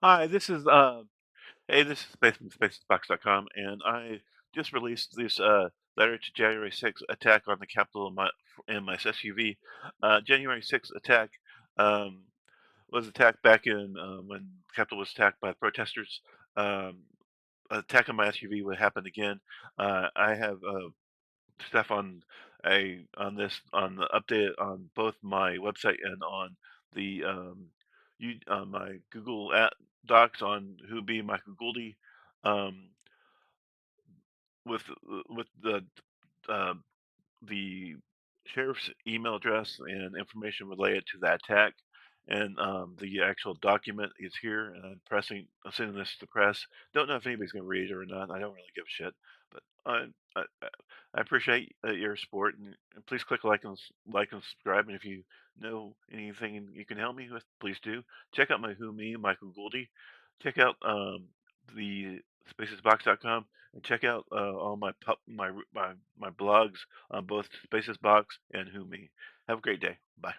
[SPEAKER 1] Hi, this is Space from spacesbox.com, and I just released this letter to January 6th attack on the Capitol in my SUV. January 6th attack um, was attacked back in when the Capitol was attacked by protesters. Um, attack on my SUV would happen again. I have stuff on this on the update on both my website and on the you on my Google Docs on who be Michael Gouldy um, with uh, the sheriff's email address and information related to that attack. And the actual document is here, and I'm sending this to the press. Don't know if anybody's going to read it or not. I don't really give a shit, but I appreciate your support, and please click like and subscribe. And if you know anything you can help me with, please do. Check out my Who Me, Michael Gouldy. Check out the spacesbox.com and check out all my blogs on both Spaces Box and Who Me. Have a great day. Bye.